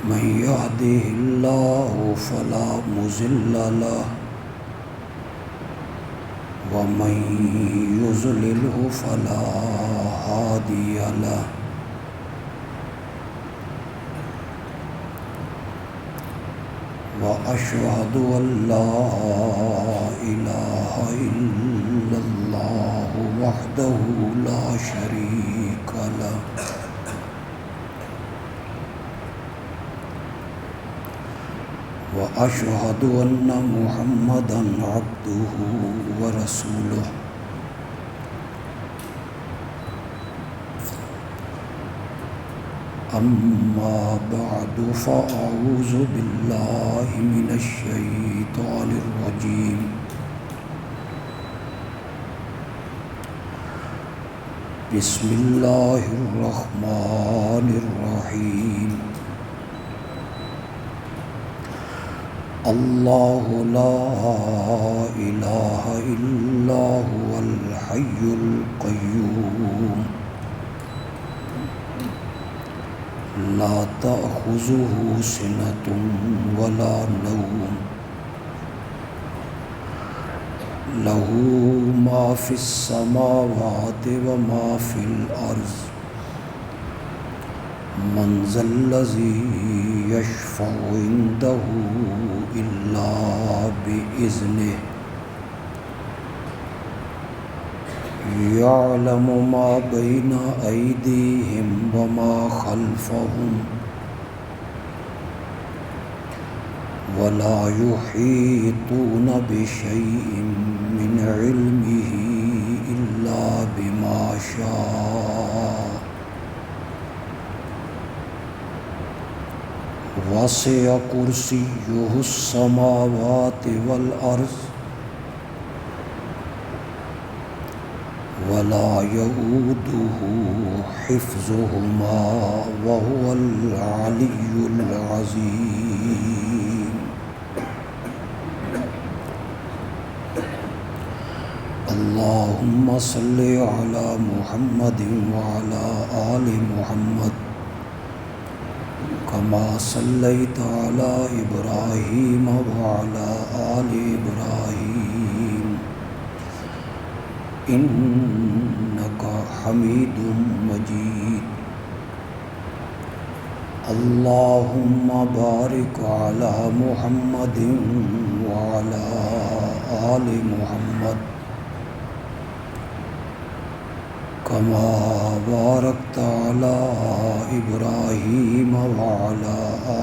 من يهده الله فلا مضل له ومن يضلله فلا هادي له وأشهد أن لا إله إلا الله وحده لا شريك له وأشهد أن محمدًا عبده ورسوله أما بعد فأعوذ بالله من الشيطان الرجيم بسم الله الرحمن الرحيم الله لا إله إلا هو الحي القيوم لا تأخذه سنة ولا نوم له ما في السماوات وما في الأرض من ذا الذي يشفع عنده إلا بإذنه يعلم ما بين أيديهم وما خلفهم ولا يحيطون بشيء من علمه إلا بما شاء وسع كرسيه السماوات والأرض ولا يؤوده حفظهما وهو العلي العظيم اللهم صل على محمد وعلى آل محمد كما صليت على إبراهيم وعلى آل إبراهيم إنك حميد مجيد اللهم بارك على محمد وعلى آل محمد كما باركت على إبراهيم وعلى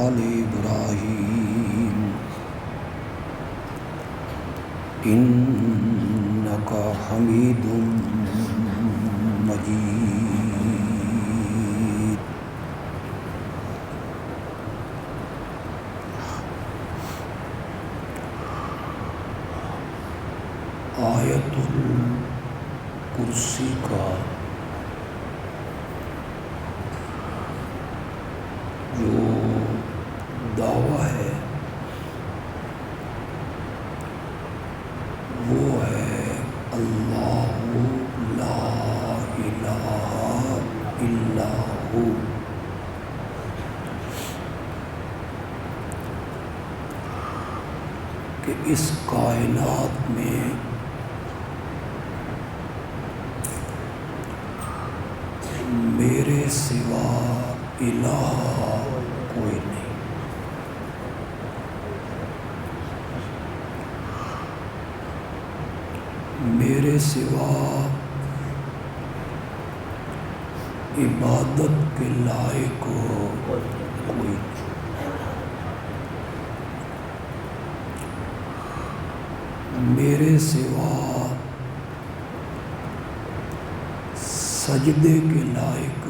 آل إبراهيم إنك حميد مجيد آیت الکرسی کا جو دعویٰ ہے وہ ہے اللہ لا الہ الا ہو کہ اس کائنات میں میرے سوا الہ کوئی نہیں میرے سوا عبادت کے لائق کوئی میرے سوا سجدے کے لائق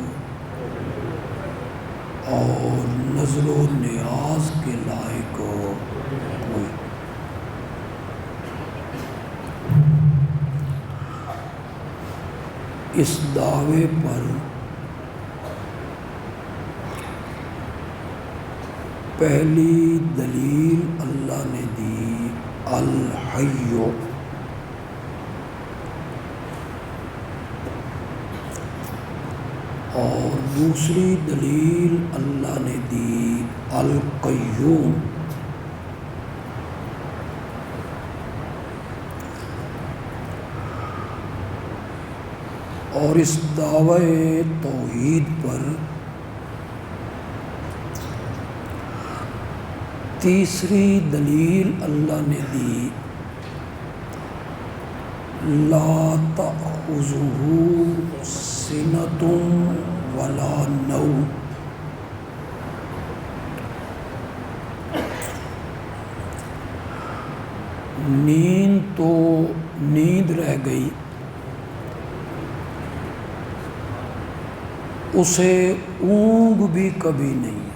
اور نظر و نیاز کے لائق کوئی اس دعوے پر پہلی دلیل اللہ نے دی الحی، اور دوسری دلیل اللہ نے دی القیوم، اور اس دعوی توحید پر تیسری دلیل اللہ نے دی لا تأخذہ سنۃ ولا نوم، نیند تو نیند رہ گئی، اسے اونگ بھی کبھی نہیں آئی۔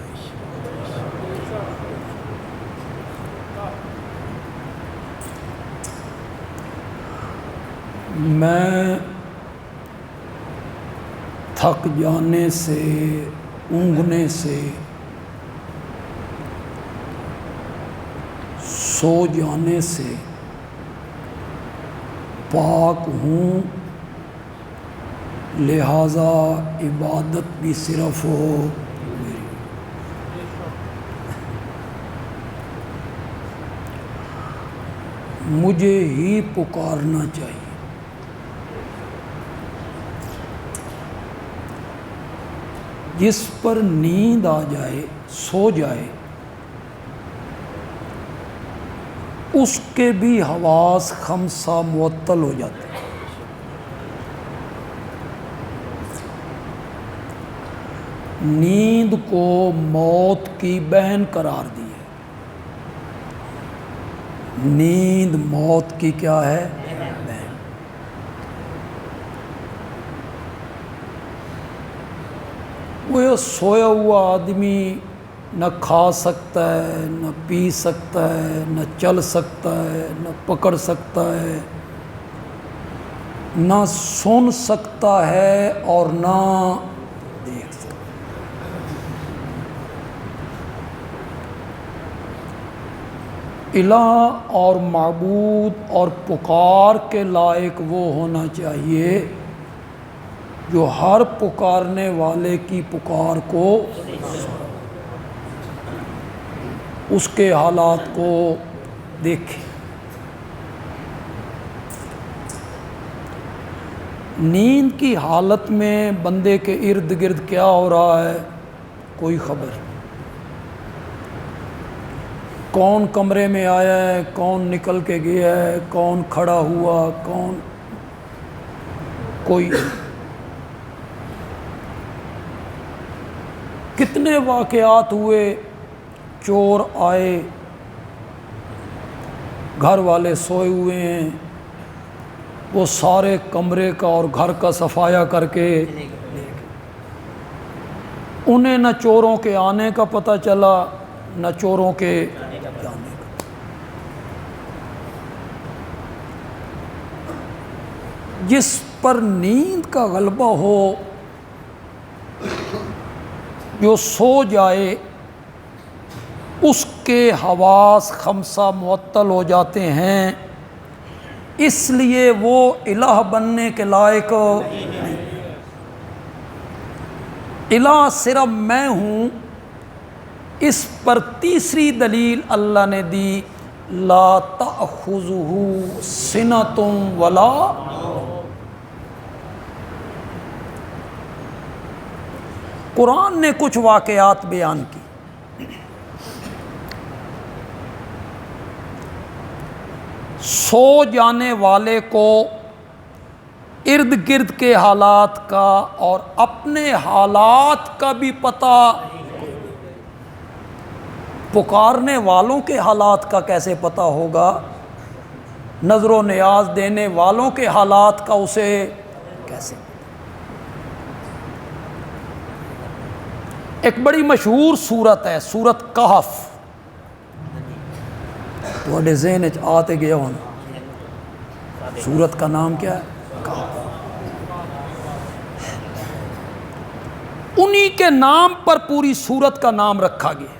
میں تھک جانے سے، اونگنے سے، سو جانے سے پاک ہوں، لہذا عبادت بھی صرف ہو میری۔ مجھے ہی پکارنا چاہیے۔ جس پر نیند آ جائے، سو جائے، اس کے بھی حواس خمسہ معطل ہو جاتے ہیں۔ نیند کو موت کی بہن قرار دی ہے۔ نیند موت کی کیا ہے؟ بہن۔ وہ سویا ہوا آدمی نہ کھا سکتا ہے، نہ پی سکتا ہے، نہ چل سکتا ہے، نہ پکڑ سکتا ہے، نہ سن سکتا ہے اور نہ دیکھ سکتا۔ الہ اور معبود اور پکار کے لائق وہ ہونا چاہیے جو ہر پکارنے والے کی پکار کو، اس کے حالات کو دیکھے۔ نیند کی حالت میں بندے کے ارد گرد کیا ہو رہا ہے کوئی خبر نہیں۔ کون کمرے میں آیا ہے، کون نکل کے گیا ہے، کون کھڑا ہوا، کون، کوئی۔ کتنے واقعات ہوئے، چور آئے، گھر والے سوئے ہوئے ہیں، وہ سارے کمرے کا اور گھر کا صفایا کر کے، انہیں نہ چوروں کے آنے کا پتہ چلا نہ چوروں کے جانے کا۔ جس پر نیند کا غلبہ ہو، جو سو جائے، اس کے حواس خمسہ معطل ہو جاتے ہیں، اس لیے وہ الہ بننے کے لائق نہیں۔ الہ صرف میں ہوں، اس پر تیسری دلیل اللہ نے دی لا تأخذہ سنۃ ولا۔ قرآن نے کچھ واقعات بیان کی۔ سو جانے والے کو ارد گرد کے حالات کا اور اپنے حالات کا بھی پتہ، پکارنے والوں کے حالات کا کیسے پتہ ہوگا؟ نظر و نیاز دینے والوں کے حالات کا اسے کیسے؟ ایک بڑی مشہور سورت ہے سورت کہف، تھوڑے ذہن آتے گیا ہونا۔ سورت کا نام کیا ہے؟ کہف۔ انہی کے نام پر پوری سورت کا نام رکھا گیا،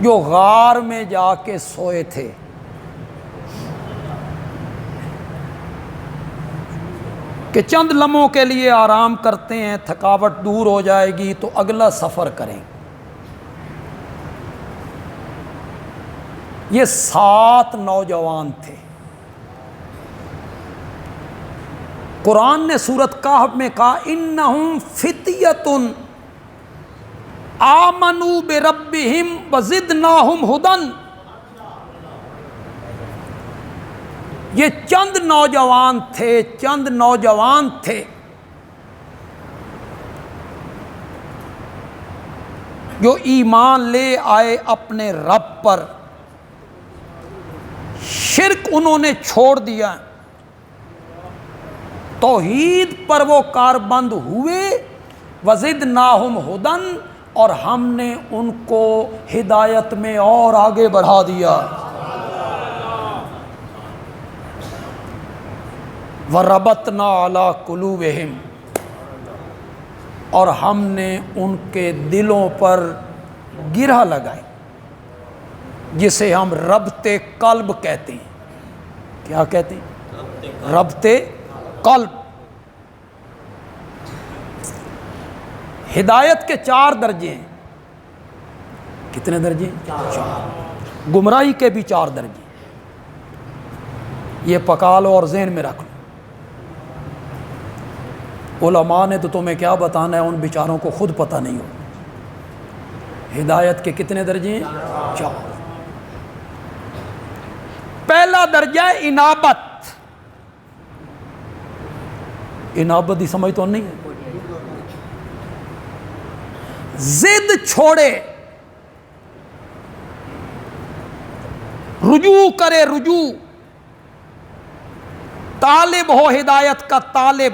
جو غار میں جا کے سوئے تھے۔ کہ چند لمحوں کے لیے آرام کرتے ہیں، تھکاوٹ دور ہو جائے گی تو اگلا سفر کریں۔ یہ 7 نوجوان تھے۔ قرآن نے سورۃ کہف میں کہا انہم فتیۃ آمنوا بربہم وزدناہم ھدی۔ یہ چند نوجوان تھے جو ایمان لے آئے اپنے رب پر، شرک انہوں نے چھوڑ دیا، توحید پر وہ کاربند ہوئے، وزدناہم ھدی، اور ہم نے ان کو ہدایت میں اور آگے بڑھا دیا۔ وَرَبَطْنَا عَلَىٰ قُلُوبِهِمْ، اور ہم نے ان کے دلوں پر گرہ لگائی، جسے ہم ربط قلب کہتے ہیں۔ کیا کہتے ہیں؟ ربط قلب۔ ہدایت کے 4 درجے ہیں۔ کتنے درجے؟ 4۔ گمراہی کے بھی 4 درجے۔ یہ پکا لو اور ذہن میں رکھ لو۔ علماء نے تو تمہیں کیا بتانا ہے، ان بیچاروں کو خود پتہ نہیں ہو۔ ہدایت کے کتنے درجے ہیں؟ 4۔ پہلا درجہ ہے انابت۔ انابت دی سمجھ تو نہیں ہے؟ ضد چھوڑے، رجوع کرے، رجوع، طالب ہو ہدایت کا طالب،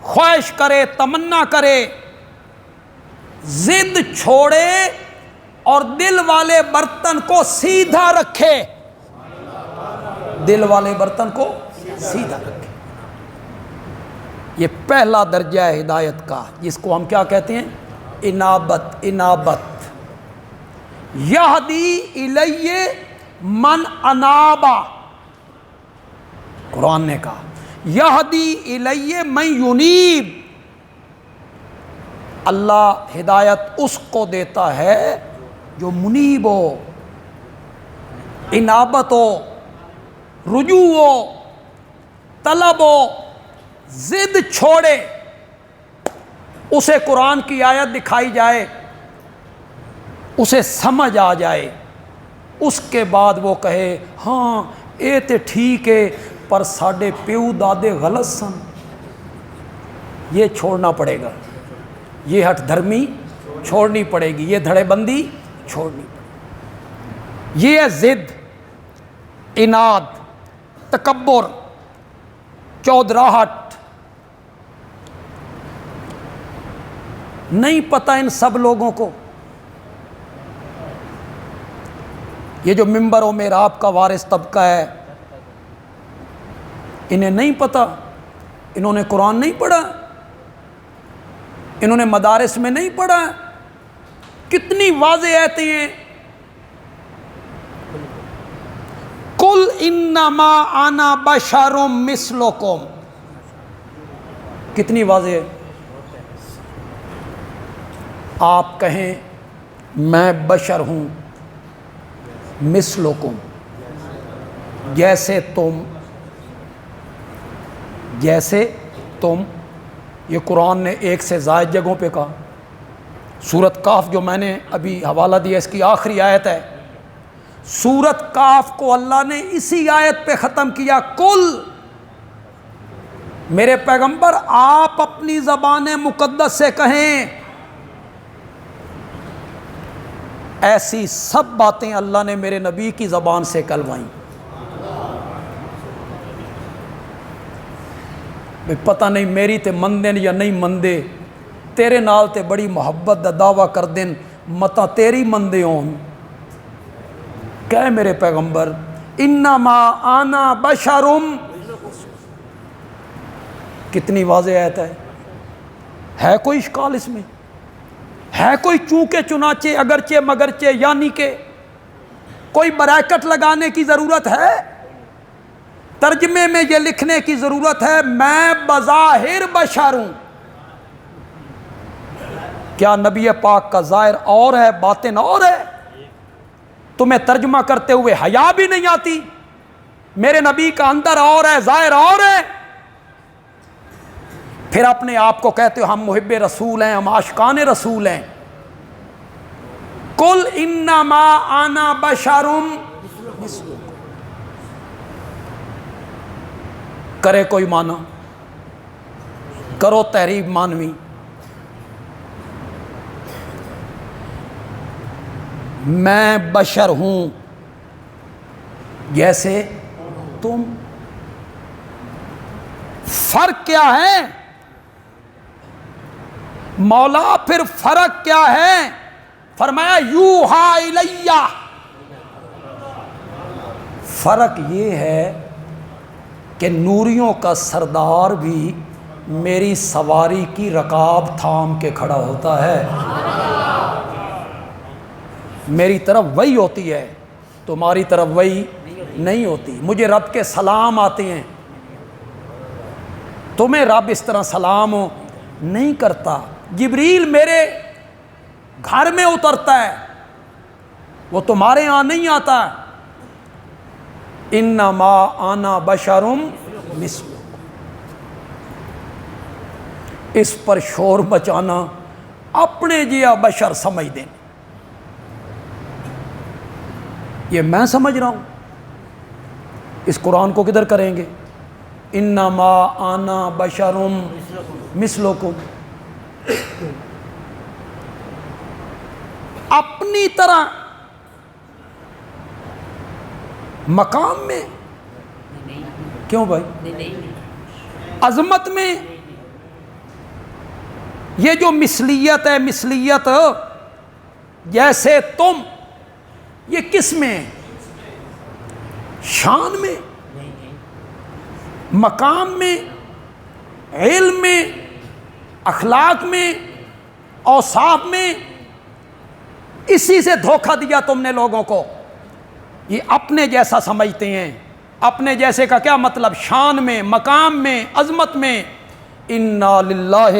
خواہش کرے، تمنا کرے، ضد چھوڑے اور دل والے برتن کو سیدھا رکھے۔ دل والے برتن کو سیدھا رکھے۔ یہ پہلا درجہ ہے ہدایت کا، جس کو ہم کیا کہتے ہیں؟ انابت۔ انابت یہدی الیہ من انابا، قرآن نے کہا یہدی الیہ من ینیب، اللہ ہدایت اس کو دیتا ہے جو منیب ہو، انابت ہو، رجوع ہو، طلب ہو، ضد چھوڑے، اسے قرآن کی آیت دکھائی جائے، اسے سمجھ آ جائے، اس کے بعد وہ کہے ہاں اے تے ٹھیک ہے پر ساڈے پیو دادے غلط سن، یہ چھوڑنا پڑے گا، یہ ہٹ دھرمی چھوڑنی پڑے گی، یہ دھڑے بندی چھوڑنی پڑے گی۔ یہ ہے ضد، اناد، تکبر، چودراہٹ۔ نہیں پتہ ان سب لوگوں کو، یہ جو ممبر و محراب کا وارث طبقہ ہے، انہیں نہیں پتہ، انہوں نے قرآن نہیں پڑھا، انہوں نے مدارس میں نہیں پڑھا۔ کتنی واضح آیتیں ہیں، قل انما انا بشر مثلکم، کتنی واضح ہے۔ آپ کہیں میں بشر ہوں، مثلکم، جیسے تم، جیسے تم۔ یہ قرآن نے 1 سے زائد جگہوں پہ کہا۔ سورۃ کہف جو میں نے ابھی حوالہ دیا، اس کی آخری آیت ہے۔ سورۃ کہف کو اللہ نے اسی آیت پہ ختم کیا، کل، میرے پیغمبر آپ اپنی زبان مقدس سے کہیں۔ ایسی سب باتیں اللہ نے میرے نبی کی زبان سے کہلوائیں۔ پتہ نہیں میری تے مندن یا نہیں مندے، تیرے نال تے بڑی محبت دا دعویٰ کر دین، متا تیری مندے ہون۔ کہے میرے پیغمبر انما انا بشرم، کتنی واضح آیت ہے کوئی اشکال اس میں؟ ہے کوئی چونکہ چنانچہ اگرچہ مگرچہ یعنی کہ کوئی بریکٹ لگانے کی ضرورت ہے؟ ترجمے میں یہ لکھنے کی ضرورت ہے میں بظاہر بشر ہوں. کیا نبی پاک کا ظاہر اور ہے باطن اور ہے؟ تمہیں ترجمہ کرتے ہوئے حیا بھی نہیں آتی؟ میرے نبی کا اندر اور ہے ظاہر اور ہے. پھر اپنے آپ کو کہتے ہو ہم محب رسول ہیں، ہم عاشقان رسول ہیں. قل انما انا بشر مثلکم. کرے کوئی معنی؟ کرو تحریف مانوی. میں بشر ہوں جیسے تم. فرق کیا ہے مولا؟ پھر فرق کیا ہے؟ فرمایا یوحا الیہ. فرق یہ ہے کہ نوریوں کا سردار بھی میری سواری کی رکاب تھام کے کھڑا ہوتا ہے. میری طرف وہی ہوتی ہے، تمہاری طرف وہی نہیں ہوتی. مجھے رب کے سلام آتے ہیں، تمہیں رب اس طرح سلام نہیں کرتا. جبریل میرے گھر میں اترتا ہے، وہ تمہارے ہاں نہیں آتا. انما انا بشر مثلکم. اس پر شور مچانا اپنے جیا بشر سمجھ دیں. یہ میں سمجھ رہا ہوں، اس قرآن کو کدھر کریں گے؟ انما انا بشر مثلکم. اپنی طرح مقام میں کیوں بھائی؟ عظمت میں یہ جو مثلیت ہے، مثلیت جیسے تم، یہ کس میں؟ شان میں، مقام میں، علم میں، اخلاق میں، اوصاف میں. اسی سے دھوکہ دیا تم نے لوگوں کو. یہ اپنے جیسا سمجھتے ہیں. اپنے جیسے کا کیا مطلب؟ شان میں، مقام میں، عظمت میں. انا للہ.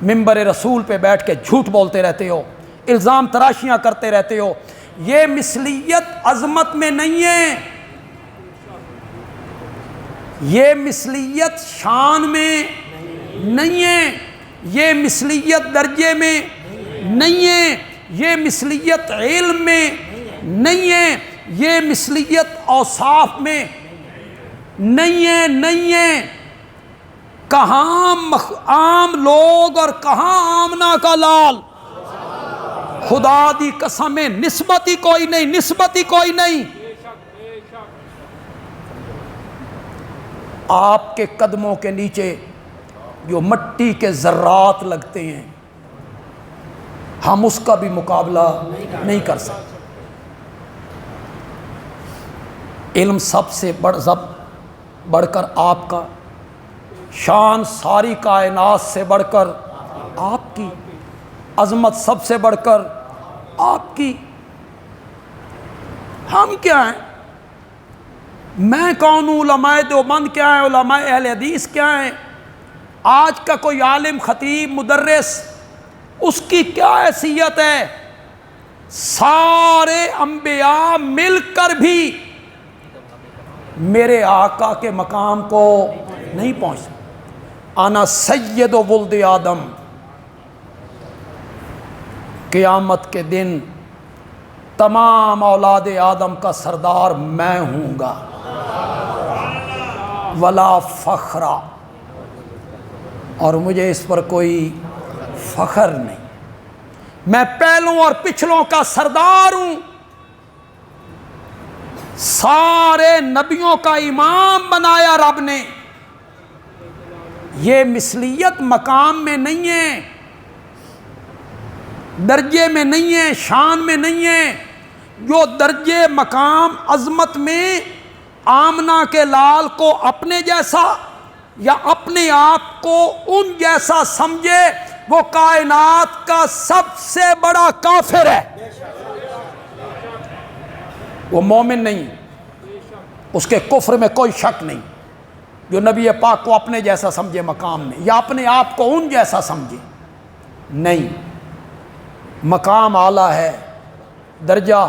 منبر رسول پہ بیٹھ کے جھوٹ بولتے رہتے ہو، الزام تراشیاں کرتے رہتے ہو. یہ مثلیت عظمت میں نہیں ہے، یہ مثلیت شان میں نہیں ہے، یہ مثلیت درجے میں نہیں ہے، یہ مثلیت علم میں نہیں ہے، یہ مثلیت اوصاف میں نہیں ہے. نہیں ہے. کہاں عام لوگ اور کہاں آمنہ کا لال. خدا دی قسم ہے نسبت ہی کوئی نہیں، نسبت ہی کوئی نہیں. آپ کے قدموں کے نیچے جو مٹی کے ذرات لگتے ہیں، ہم اس کا بھی مقابلہ نہیں کر سکتے. علم سب سے بڑھ کر آپ کا، شان ساری کائنات سے بڑھ کر آپ کی، عظمت سب سے بڑھ کر آپ کی. ہم کیا ہیں؟ میں کون ہوں؟ علماء دیوبند کیا ہیں؟ علماء اہل حدیث کیا ہیں؟ آج کا کوئی عالم، خطیب، مدرس، اس کی کیا حیثیت ہے؟ سارے انبیاء مل کر بھی میرے آقا کے مقام کو نہیں پہنچ سکتے. انا سید ولد آدم. قیامت کے دن تمام اولاد آدم کا سردار میں ہوں گا. ولا فخرا. اور مجھے اس پر کوئی فخر نہیں. میں پہلوں اور پچھلوں کا سردار ہوں. سارے نبیوں کا امام بنایا رب نے. یہ مثلیت مقام میں نہیں ہے، درجے میں نہیں ہے، شان میں نہیں ہے. جو درجے، مقام، عظمت میں آمنہ کے لال کو اپنے جیسا یا اپنے آپ کو ان جیسا سمجھے، وہ کائنات کا سب سے بڑا کافر ہے، وہ مومن نہیں. اس کے کفر میں کوئی شک نہیں، جو نبی پاک کو اپنے جیسا سمجھے مقام میں، یا اپنے آپ کو ان جیسا سمجھے، نہیں، مقام اعلیٰ ہے، درجہ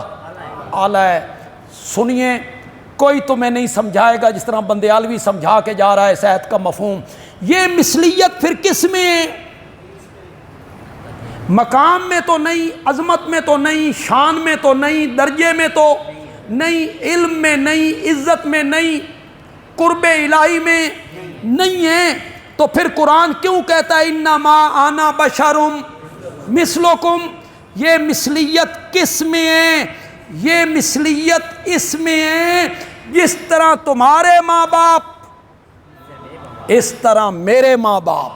اعلیٰ ہے۔ سنیے، کوئی تمہیں نہیں سمجھائے گا جس طرح بندیالوی سمجھا کے جا رہا ہے صحت کا مفہوم۔ یہ مثلیت پھر کس میں ہے؟ مقام میں تو نہیں، عظمت میں تو نہیں، شان میں تو نہیں، درجے میں تو نہیں، علم میں نہیں، عزت میں نہیں، قرب الہی میں نہیں ہے، تو پھر قرآن کیوں کہتا ہے انما انا بشر مثلکم؟ یہ مثلیت کس میں ہے؟ یہ مثلیت اس میں ہے جس طرح تمہارے ماں باپ اس طرح میرے ماں باپ،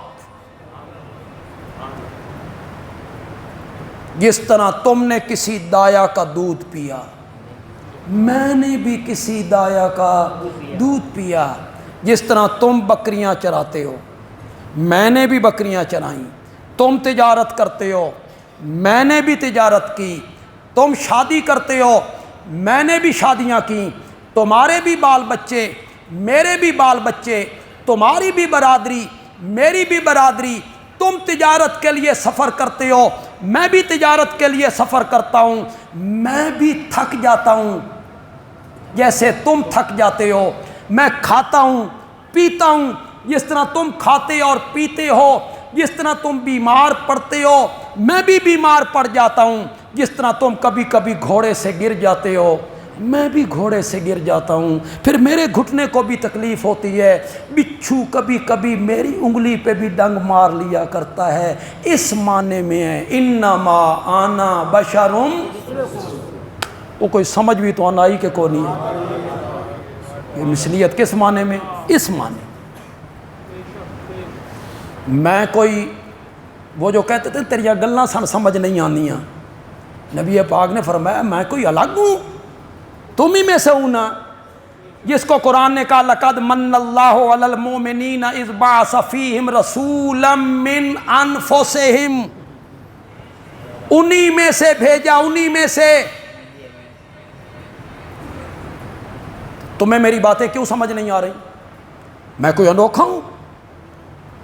جس طرح تم نے کسی دایا کا دودھ پیا میں نے بھی کسی دایا کا دودھ پیا، جس طرح تم بکریاں چراتے ہو میں نے بھی بکریاں چرائیں، تم تجارت کرتے ہو میں نے بھی تجارت کی، تم شادی کرتے ہو میں نے بھی شادیاں کی، تمہارے بھی بال بچے میرے بھی بال بچے، تمہاری بھی برادری میری بھی برادری، تم تجارت کے لیے سفر کرتے ہو میں بھی تجارت کے لیے سفر کرتا ہوں، میں بھی تھک جاتا ہوں جیسے تم تھک جاتے ہو، میں کھاتا ہوں پیتا ہوں جس طرح تم کھاتے اور پیتے ہو، جس طرح تم بیمار پڑتے ہو میں بھی بیمار پڑ جاتا ہوں، جس طرح تم کبھی کبھی گھوڑے سے گر جاتے ہو میں بھی گھوڑے سے گر جاتا ہوں، پھر میرے گھٹنے کو بھی تکلیف ہوتی ہے، بچھو کبھی کبھی میری انگلی پہ بھی ڈنگ مار لیا کرتا ہے، اس معنی میں ہے انما انا بشرم۔ وہ کوئی سمجھ بھی تو آنائی کہ کو نہیں ہے، یہ مثلیت کس معنی میں؟ اس معنی میں کوئی وہ جو کہتے تھے تیری گلاں سن سمجھ نہیں آنیاں، نبی پاک نے فرمایا میں کوئی الگ ہوں، تم ہی میں سے ہوں نا، جس کو قرآن نے کہا لقد من اللہ علی المؤمنین اذ بعث فیہم رسولا من انفسہم، انہی میں سے بھیجا، انہی میں سے۔ تمہیں میری باتیں کیوں سمجھ نہیں آ رہی؟ میں کوئی انوکھا ہوں؟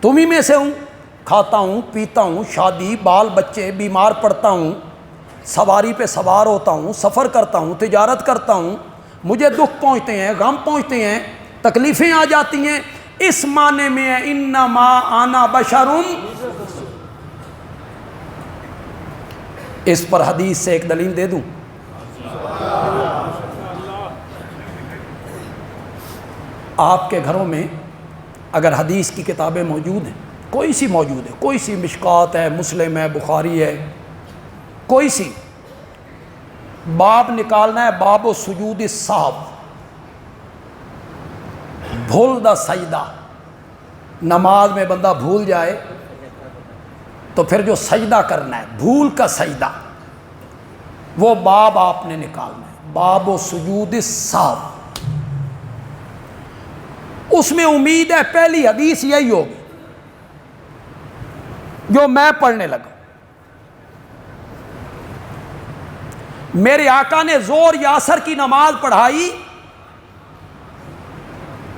تم ہی میں سے ہوں، کھاتا ہوں پیتا ہوں، شادی بال بچے، بیمار پڑتا ہوں، سواری پہ سوار ہوتا ہوں، سفر کرتا ہوں، تجارت کرتا ہوں، مجھے دکھ پہنچتے ہیں، غم پہنچتے ہیں، تکلیفیں آ جاتی ہیں، اس معنی میں ہے انما انا بشرم۔ اس پر حدیث سے ایک دلیل دے دوں، آپ کے گھروں میں اگر حدیث کی کتابیں موجود ہیں، کوئی سی موجود ہے، کوئی سی مشکات ہے، مسلم ہے، بخاری ہے، کوئی سی، باب نکالنا ہے باب سجود السہو، بھول دا سجدہ، نماز میں بندہ بھول جائے تو پھر جو سجدہ کرنا ہے بھول کا سجدہ، وہ باب آپ نے نکالنا ہے، باب سجود السہو۔ اس میں امید ہے پہلی حدیث یہی ہوگی جو میں پڑھنے لگا۔ میرے آقا نے زور یا عصر کی نماز پڑھائی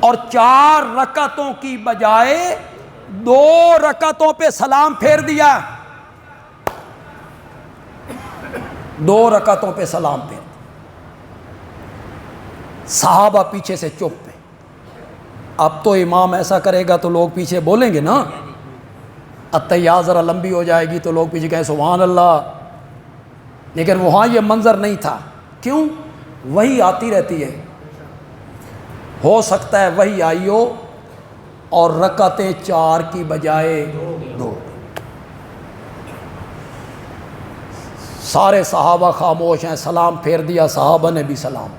اور 4 رکعتوں کی بجائے 2 رکعتوں پہ سلام پھیر دیا، 2 رکعتوں پہ سلام پھیر دیا، صحابہ پیچھے سے چپ پہ۔ اب تو امام ایسا کرے گا تو لوگ پیچھے بولیں گے نا، التحیات ذرا لمبی ہو جائے گی تو لوگ پیچھے کہیں سبحان اللہ، لیکن وہاں یہ منظر نہیں تھا۔ کیوں؟ وہی آتی رہتی ہے، ہو سکتا ہے وہی آئی ہو اور رکعتیں 4 کی بجائے 2۔ سارے صحابہ خاموش ہیں، سلام پھیر دیا، صحابہ نے بھی سلام۔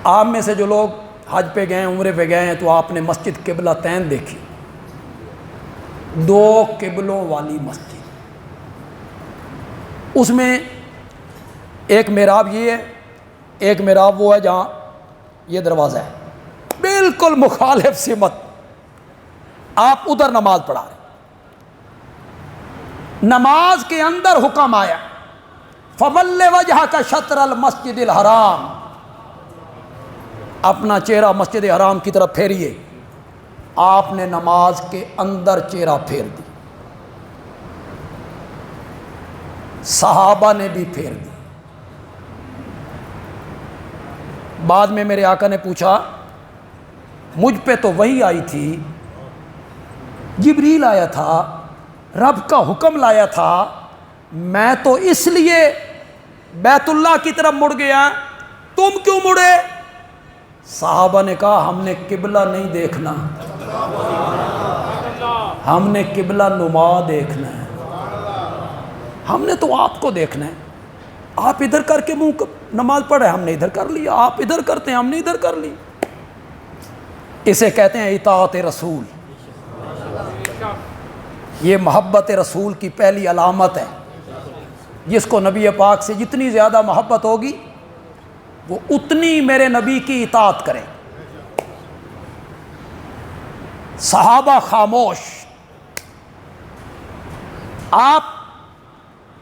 آپ میں سے جو لوگ حج پہ گئے ہیں، عمرے پہ گئے ہیں، تو آپ نے مسجد قبلہ تین دیکھی، 2 قبلوں والی مسجد، اس میں ایک محراب یہ ہے، ایک محراب وہ ہے جہاں یہ دروازہ ہے، بالکل مخالف سمت، آپ ادھر نماز پڑھا رہے۔ نماز کے اندر حکم آیا فَوَلِّ وَجْهَكَ شَطْرَ الْمَسْجِدِ الْحَرَامِ، اپنا چہرہ مسجد حرام کی طرف پھیریے. آپ نے نماز کے اندر چہرہ پھیر دی, صحابہ نے بھی پھیر دی. بعد میں میرے آقا نے پوچھا, مجھ پہ تو وحی آئی تھی, جبریل آیا تھا, رب کا حکم لایا تھا, میں تو اس لیے بیت اللہ کی طرف مڑ گیا, تم کیوں مڑے؟ صحابہ نے کہا, ہم نے قبلہ نہیں دیکھنا, ہم نے قبلہ نما دیکھنا ہے, ہم نے تو آپ کو دیکھنا ہے. آپ ادھر کر کے منہ نماز پڑھے, ہم نے ادھر کر لی, آپ ادھر کرتے ہیں, ہم نے ادھر کر لی. اسے کہتے ہیں اطاعت رسول. یہ محبت رسول کی پہلی علامت ہے. جس کو نبی پاک سے جتنی زیادہ محبت ہوگی وہ اتنی میرے نبی کی اطاعت کرے. صحابہ خاموش. آپ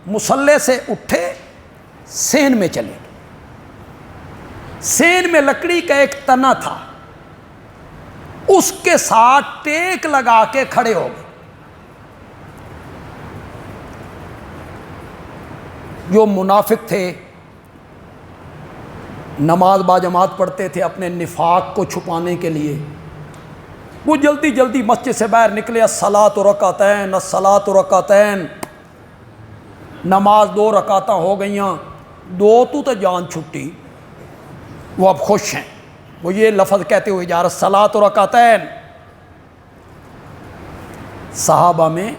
مصلے سے اٹھے, سین میں چلے گئے. سین میں لکڑی کا ایک تنا تھا, اس کے ساتھ ٹیک لگا کے کھڑے ہو گئے. جو منافق تھے, نماز باجماعت پڑھتے تھے, اپنے نفاق کو چھپانے کے لیے وہ جلدی جلدی مسجد سے باہر نکلے. الصلاۃ رکعتین, الصلاۃ رکعتین, نماز 2 رکعتیں ہو گئیاں, 2 تو جان چھٹی. وہ اب خوش ہیں, وہ یہ لفظ کہتے ہوئے جا رہا, الصلاۃ رکعتین. صحابہ میں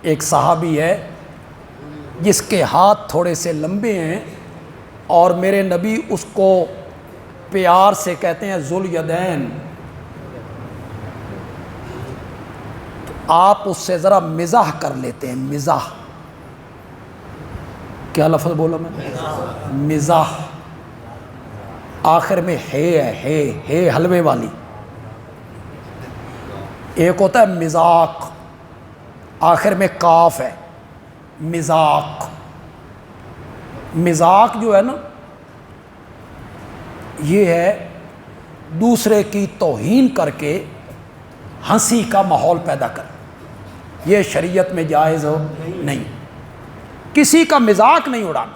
ایک صحابی ہے جس کے ہاتھ تھوڑے سے لمبے ہیں, اور میرے نبی اس کو پیار سے کہتے ہیں ذوالیدین. آپ اس سے ذرا مزاح کر لیتے ہیں. مزاح, کیا لفظ بولا میں؟ مزاح. آخر میں ہے حلوے والی. ایک ہوتا ہے مذاق, آخر میں کاف ہے. مذاق, مذاق جو ہے نا, یہ ہے دوسرے کی توہین کر کے ہنسی کا ماحول پیدا کر. یہ شریعت میں جائز ہو نہیں. کسی کا مذاق نہیں اڑانا,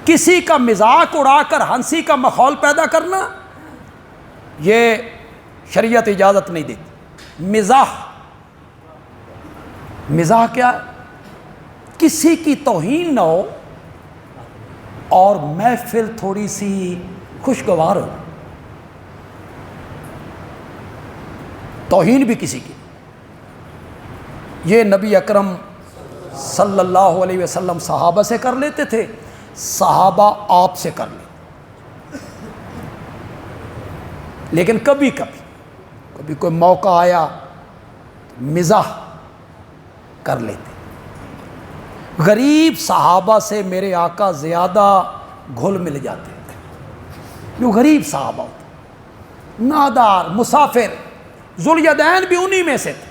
کسی کا مذاق اڑا کر ہنسی کا ماحول پیدا کرنا, یہ شریعت اجازت نہیں دیتی. مزاح, مزاح کیا ہے؟ کسی کی توہین نہ ہو اور محفل تھوڑی سی خوشگوار ہو. توہین بھی کسی کی. یہ نبی اکرم صلی اللہ علیہ وسلم صحابہ سے کر لیتے تھے, صحابہ آپ سے کر لیتے. لیکن کبھی کوئی موقع آیا مزاح کر لیتے. غریب صحابہ سے میرے آقا زیادہ گھل مل جاتے تھے. جو غریب صحابہ ہوتے, نادار, مسافر, ذوالیدین بھی انہی میں سے تھے.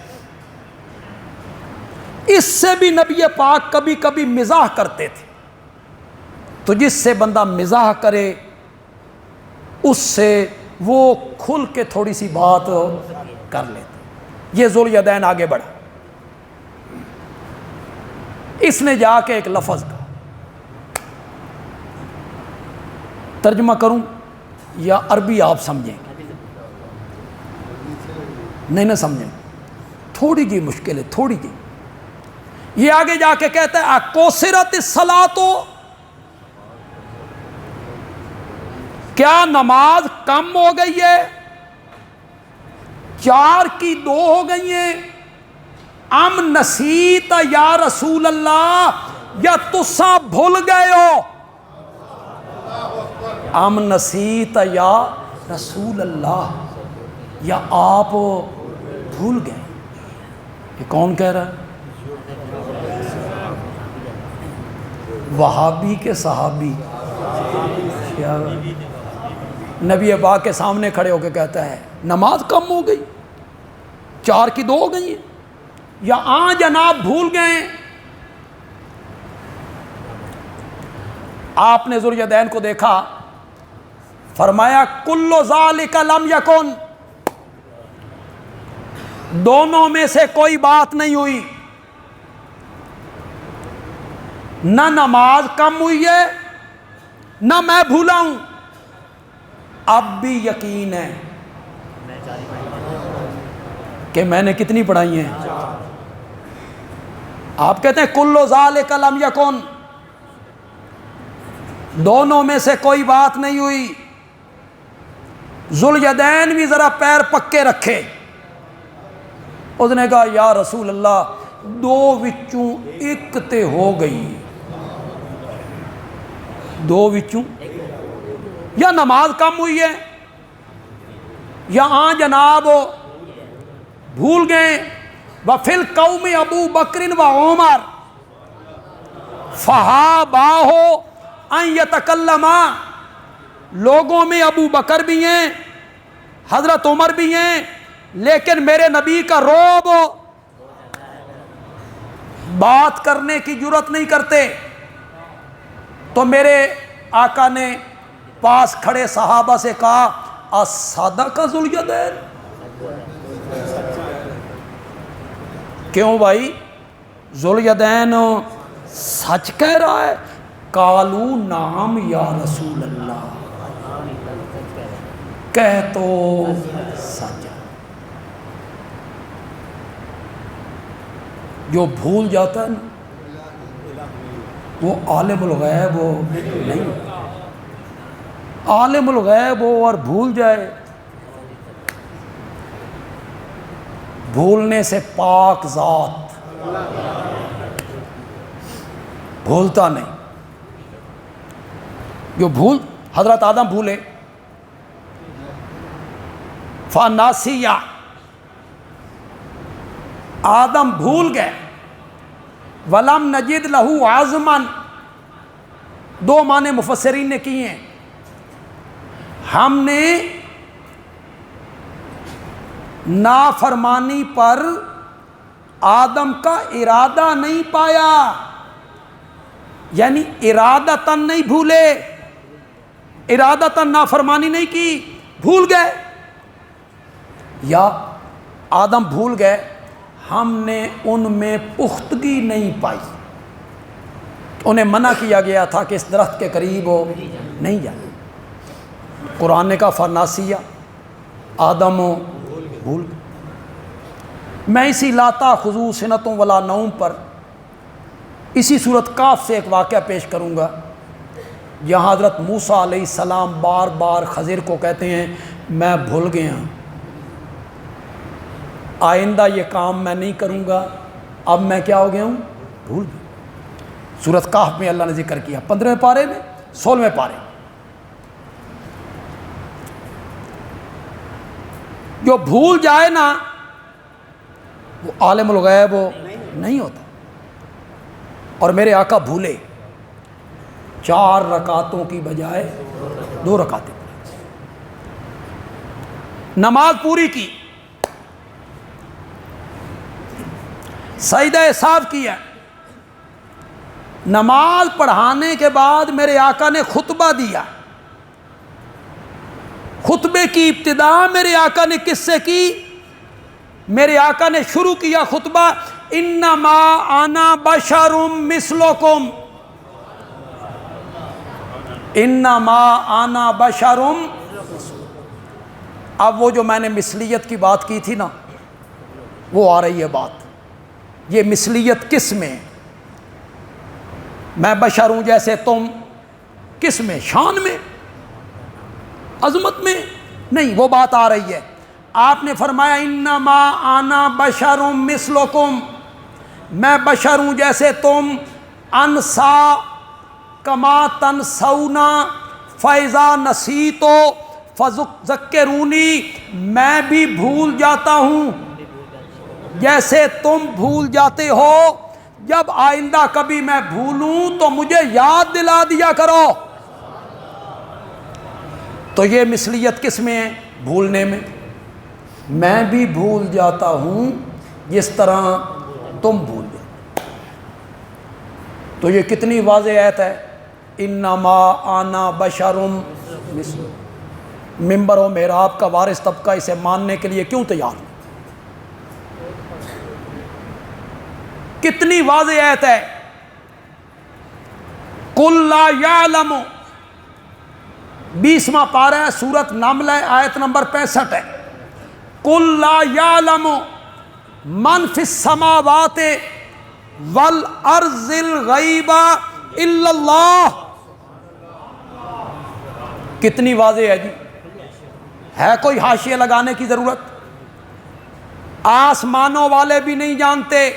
اس سے بھی نبی پاک کبھی کبھی مزاح کرتے تھے. تو جس سے بندہ مزاح کرے اس سے وہ کھل کے تھوڑی سی بات کر لیتے. یہ ذوالیدین آگے بڑھا. اس نے جا کے ایک لفظ کا ترجمہ کروں یا عربی آپ سمجھیں؟ نہیں سمجھیں, تھوڑی جی مشکل ہے, تھوڑی جی. یہ آگے جا کے کہتا ہے اکوسرت الصلاۃ, کیا نماز کم ہو گئی ہے؟ 4 کی 2 ہو گئی ہیں. ام نسیت یا رسول اللہ, یا تسا بھول گئے ہو؟ ام نسیت یا رسول اللہ, یا آپ بھول گئے. یہ کون کہہ رہا ہے؟ وہابی کے صحابی. نبی پاک کے سامنے کھڑے ہو کے کہتا ہے نماز کم ہو گئی, 4 کی 2 ہو گئی ہیں, یا جناب بھول گئے. آپ نے ذوالیدین کو دیکھا, فرمایا کل ذالک لم یکن، دونوں میں سے کوئی بات نہیں ہوئی، نہ نماز کم ہوئی ہے نہ میں بھولا ہوں، اب بھی یقین ہے کہ میں نے کتنی پڑھائی ہیں؟ آپ کہتے ہیں کل ذالک لم یکن، دونوں میں سے کوئی بات نہیں ہوئی۔ ذوالیدین بھی ذرا پیر پکے رکھے، اس نے کہا یا رسول اللہ دو وچوں ایک تے ہو گئی، دو وچوں یا نماز کم ہوئی ہے یا جناب بھول گئے۔ وَفِي الْقَوْمِ ابو بکر و عمر فَحَابَاهُ أَن يَتَكَلَّمَا، لوگوں میں ابو بکر بھی ہیں، حضرت عمر بھی ہیں، لیکن میرے نبی کا رعب، بات کرنے کی جرات نہیں کرتے۔ تو میرے آقا نے پاس کھڑے صحابہ سے کہا اصدق ذوالیدین، کیوں بھائی ذوالیدین سچ کہہ رہا ہے؟ قالو نعم یا رسول اللہ، کہہ تو سچ۔ جو بھول جاتا ہے نا وہ عالم الغیب ہو نہیں، عالم الغیب ہو اور بھول جائے، بھولنے سے پاک ذات، بھولتا نہیں۔ جو بھول، حضرت آدم بھولے، فناسیہ، آدم بھول گئے، ولم نجد لہو عزمن، دو معنی مفسرین نے کیے ہیں، ہم نے نافرمانی پر آدم کا ارادہ نہیں پایا، یعنی ارادتاً نہیں بھولے، ارادتاً نافرمانی نہیں کی، بھول گئے، یا آدم بھول گئے، ہم نے ان میں پختگی نہیں پائی، انہیں منع کیا گیا تھا کہ اس درخت کے قریب ہو نہیں جائے۔ قرآن نے کہا فناسیہ، آدم بھول گئے۔ میں اسی لا تأخذہ سنۃ ولا نوم پر اسی سورۃ کاف سے ایک واقعہ پیش کروں گا، جہاں حضرت موسیٰ علیہ السلام بار بار خضر کو کہتے ہیں میں بھول گیا، آئندہ یہ کام میں نہیں کروں گا، اب میں کیا ہو گیا ہوں؟ بھول گیا۔ سورۃ کہف میں اللہ نے ذکر کیا، 15ویں پارے میں، 16ویں پارے میں۔ جو بھول جائے نا وہ عالم الغیب نہیں ہوتا۔ اور میرے آقا بھولے، 4 رکعتوں کی بجائے 2 رکعتیں، نماز پوری کی، سجدہ سہو کیا، نماز پڑھانے کے بعد میرے آقا نے خطبہ دیا۔ خطبے کی ابتدا میرے آقا نے کس سے کی؟ میرے آقا نے شروع کیا خطبہ انما انا بشر مثلکم، انما انا بشر۔ اب وہ جو میں نے مثلیت کی بات کی تھی نا، وہ آ رہی ہے بات، یہ مثلیت کس میں؟ میں بشر ہوں جیسے تم، کس میں؟ شان میں، عظمت میں نہیں، وہ بات آ رہی ہے۔ آپ نے فرمایا انما انا بشر مثلکم، میں بشر ہوں جیسے تم، انسا کما تنسونا فاذا نسیتو فذکرونی، میں بھی بھول جاتا ہوں جیسے تم بھول جاتے ہو، جب آئندہ کبھی میں بھولوں تو مجھے یاد دلا دیا کرو۔ تو یہ مثلیت کس میں ہے؟ بھولنے میں۔ میں بھی بھول جاتا ہوں جس طرح تم بھول جاتے۔ تو یہ کتنی واضح آیت ہے، انما انا بشر مثلکم۔ منبر و محراب کا وارث طبقہ اسے ماننے کے لیے کیوں تیار نہیں؟ کتنی واضح آیت ہے. قُل لا یعلم، 20واں پارہ ہے، سورۃ نمل ہے، آیت نمبر 65 ہے. قُل لا یعلم من فی السماوات والارض الغیب الا اللہ. کتنی واضح ہے جی. ہے کوئی حاشیہ لگانے کی ضرورت؟ آسمانوں والے بھی نہیں جانتے،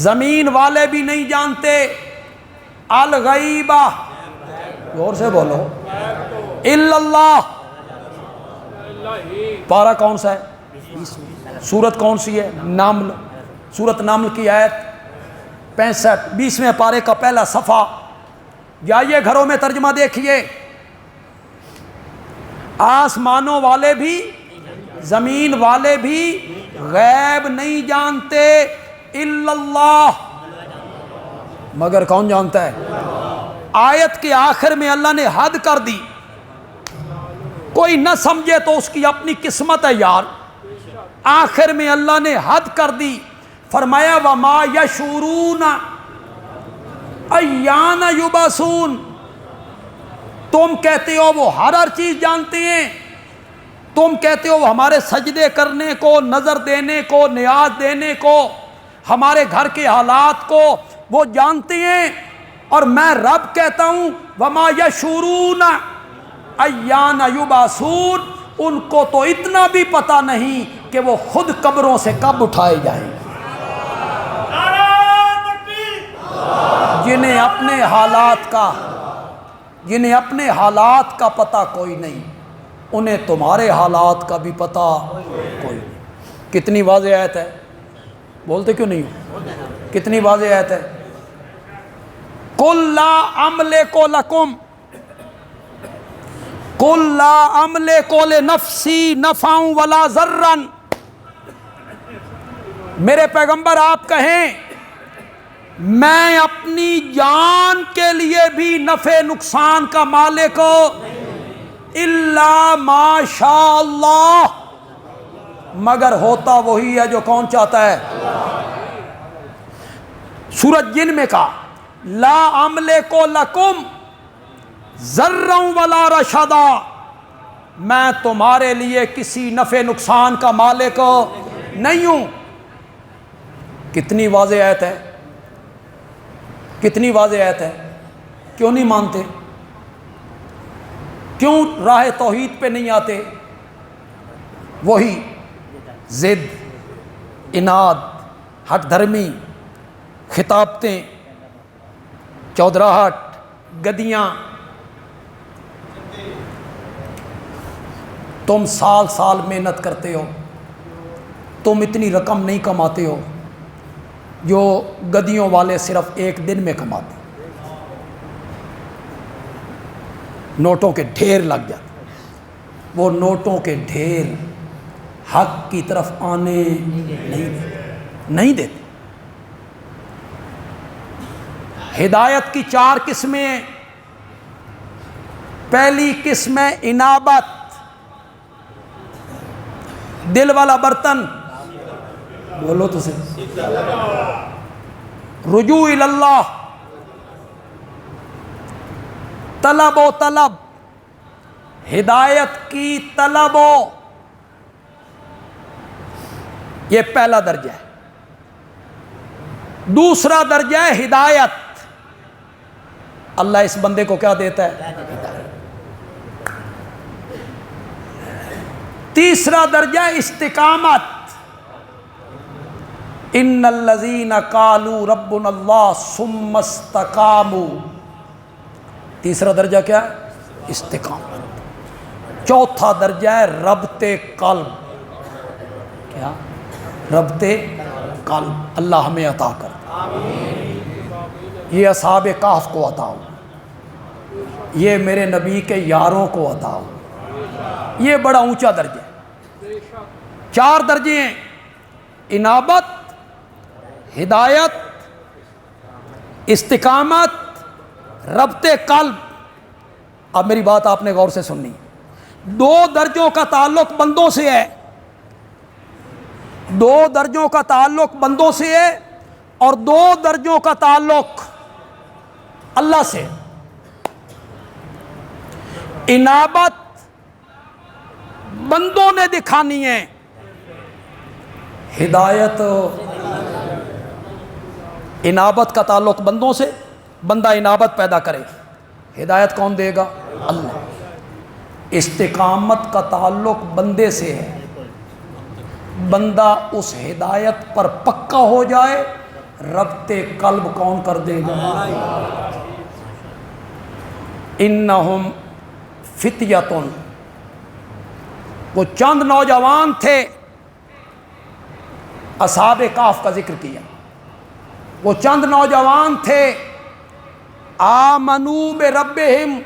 زمین والے بھی نہیں جانتے. الغیبہ، زور سے بولو، الا اللہ. پارہ کون سا ہے؟ سورت کون سی ہے؟ نمل. سورت نمل کی آیت 65، 20ویں پارے کا پہلا صفحہ. جائیے گھروں میں ترجمہ دیکھیے. آسمانوں والے بھی زمین والے بھی غیب نہیں جانتے الا اللہ، مگر کون جانتا ہے؟ آیت کے آخر میں اللہ نے حد کر دی. کوئی نہ سمجھے تو اس کی اپنی قسمت ہے یار. آخر میں اللہ نے حد کر دی، فرمایا وما یشعرون ایان یبعثون. تم کہتے ہو وہ ہر چیز جانتے ہیں، تم کہتے ہو وہ ہمارے سجدے کرنے کو، نظر دینے کو، نیاز دینے کو، ہمارے گھر کے حالات کو وہ جانتے ہیں. اور میں رب کہتا ہوں وما یشعرون ایان یبعثون، ان کو تو اتنا بھی پتہ نہیں کہ وہ خود قبروں سے کب اٹھائے جائیں گے. جنہیں اپنے حالات کا پتہ کوئی نہیں، انہیں تمہارے حالات کا بھی پتہ کوئی نہیں. کتنی واضح آیت ہے. بولتے کیوں نہیں ہو؟ کتنی واضح آیت ہے. قُل لا املک لکم، قُل لا املک لنفسی نفعا ولا ضرا. میرے پیغمبر آپ کہیں میں اپنی جان کے لیے بھی نفع نقصان کا مالک الا ما شاء اللہ، مگر ہوتا وہی ہے جو کون چاہتا ہے. سورۃ جن میں کہا لا املک لکم ضرا ولا رشدا، میں تمہارے لیے کسی نفع نقصان کا مالک نہیں ہوں. کتنی واضح آیت ہے. کتنی واضح آیت ہے. کیوں نہیں مانتے؟ کیوں راہ توحید پہ نہیں آتے؟ وہی ضد، اناد، ہٹ دھرمی، خطابتیں، چودراہٹ، گدیاں. تم سال سال محنت کرتے ہو، تم اتنی رقم نہیں کماتے ہو جو گدیوں والے صرف ایک دن میں کماتے. نوٹوں کے ڈھیر لگ جاتے. وہ نوٹوں کے ڈھیر حق کی طرف آنے نہیں دیتے. ہدایت کی 4 قسمیں ہیں. پہلی قسم ہے انابت، دل والا برتن. بولو تو صحیح. رجوع اللہ، طلب و طلب، ہدایت کی طلب و، یہ پہلا درجہ ہے. دوسرا درجہ ہے ہدایت. اللہ اس بندے کو کیا دیتا ہے؟ تیسرا درجہ استقامت. ان الذین قالوا ربنا اللہ ثم استقاموا. تیسرا درجہ کیا ہے؟ استقامت. چوتھا درجہ ہے ربط قلب. کیا؟ ربط قلب. اللہ ہمیں عطا کر. یہ اصحاب کہف کو عطا ہو، یہ میرے نبی کے یاروں کو عطا ہو. یہ بڑا اونچا درجہ ہے. 4 درجے ہیں: انابت، ہدایت، استقامت، ربط قلب. اب میری بات آپ نے غور سے سننی. دو درجوں کا تعلق بندوں سے ہے، دو درجوں کا تعلق بندوں سے ہے اور دو درجوں کا تعلق اللہ سے۔ انابت بندوں نے دکھانی ہے، ہدایت انابت کا تعلق بندوں سے، بندہ انابت پیدا کرے، ہدایت کون دے گا؟ اللہ۔ استقامت کا تعلق بندے سے ہے، بندہ اس ہدایت پر پکا ہو جائے، ربط قلب کون کر دے گا؟ انہم فتیۃ، وہ چند نوجوان تھے، اصحاب کہف کا ذکر کیا، وہ چند نوجوان تھے آمنو بربہم،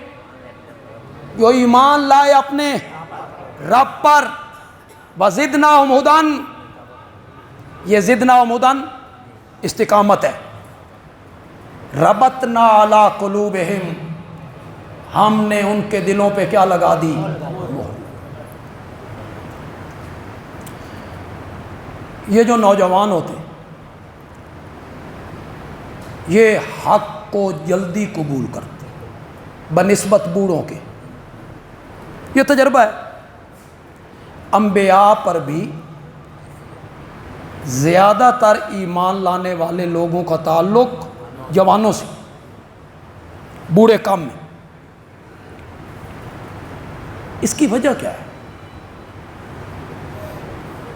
جو ایمان لائے اپنے رب پر، وزدناہم ھدی، یہ زدناہم ھدی استقامت ہے۔ ربطنا علی قلوبہم، ہم نے ان کے دلوں پہ کیا لگا دی؟ یہ جو نوجوان ہوتے ہیں یہ حق کو جلدی قبول کرتے بنسبت بوڑھوں کے، یہ تجربہ ہے۔ انبیاء پر بھی زیادہ تر ایمان لانے والے لوگوں کا تعلق جوانوں سے، بوڑھے کم میں۔ اس کی وجہ کیا ہے؟